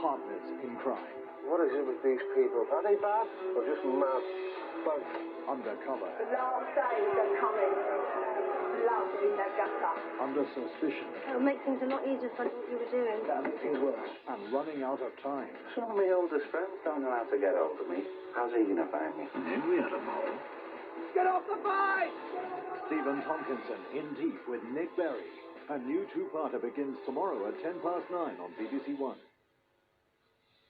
partners in crime. What is it with these people? Are they bad or just mad? Both. Undercover. The last days are coming. Blood in the gutter. Under suspicion. It'll make things a lot easier if I knew what you were doing. That'll make things worse. And running out of time. Some of my oldest friends don't know how to get hold of me. How's he gonna find me? We had a moment. Get off the bike! Stephen Tompkinson in Deep with Nick Berry. A new two-parter begins tomorrow at 9:10 on BBC One.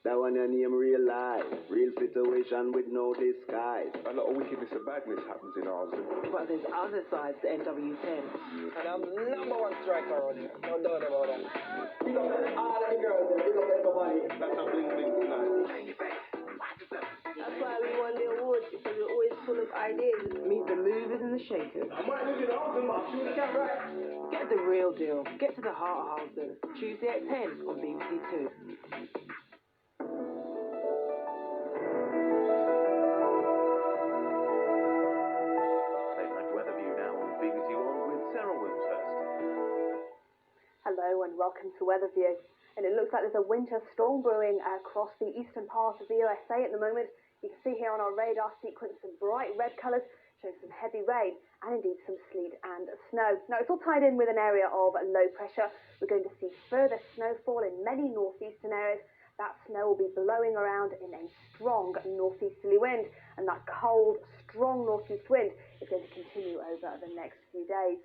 That one your name real life, real situation with no disguise. A lot of wickedness and badness happens in ours. But there's other sides to NW10. And I'm the #1 striker on here. No doubt about that. Big up all of the girls and big up everybody. That's a bling bling tonight. That's why we won the awards, because we're always full of ideas. Meet the movers and the shakers. I might lose it all, but I'm sure we can, right? Get the real deal. Get to the heart of Halsden. Tuesday at 10 on BBC Two. Weatherview now on BBC One with Sarah Wilmshurst. Hello and welcome to Weatherview. And it looks like there's a winter storm brewing across the eastern part of the USA at the moment. You can see here on our radar sequence some bright red colours showing some heavy rain and indeed some sleet and snow. Now it's all tied in with an area of low pressure. We're going to see further snowfall in many northeastern areas. That snow will be blowing around in a strong northeasterly wind, and that cold, strong northeast wind is going to continue over the next few days.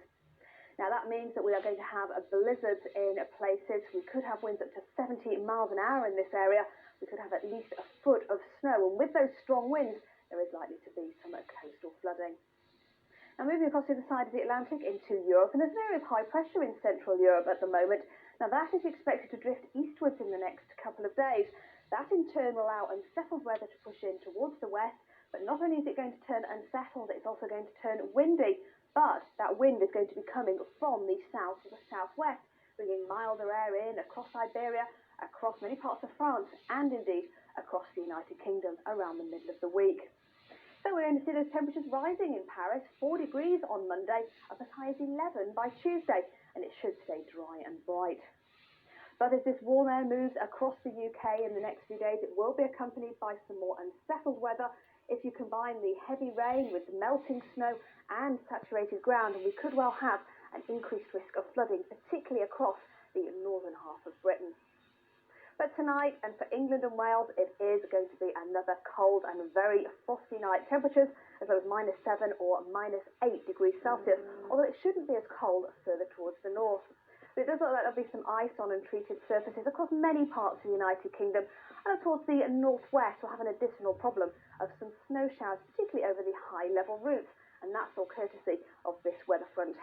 Now that means that we are going to have blizzards in places. We could have winds up to 70 miles an hour in this area. We could have at least a foot of snow, and with those strong winds, there is likely to be some coastal flooding. Now moving across to the side of the Atlantic into Europe, and there's an area of high pressure in Central Europe at the moment. Now that is expected to drift eastwards in the next couple of days. That in turn will allow unsettled weather to push in towards the west, but not only is it going to turn unsettled, it's also going to turn windy. But that wind is going to be coming from the south to the southwest, bringing milder air in across Iberia, across many parts of France, and indeed across the United Kingdom around the middle of the week. So we're going to see those temperatures rising in Paris, 4 degrees on Monday, up as high as 11 by Tuesday, and it should stay dry and bright. But as this warm air moves across the UK in the next few days, it will be accompanied by some more unsettled weather. If you combine the heavy rain with the melting snow and saturated ground, we could well have an increased risk of flooding, particularly across the northern half of Britain. But tonight, and for England and Wales, it is going to be another cold and very frosty night. Temperatures as low as -7 or -8 degrees Celsius, although it shouldn't be as cold further towards the north. But it does look like there'll be some ice on untreated surfaces across many parts of the United Kingdom, and towards the northwest we'll have an additional problem of some snow showers, particularly over the high-level routes, and that's all courtesy of this weather front.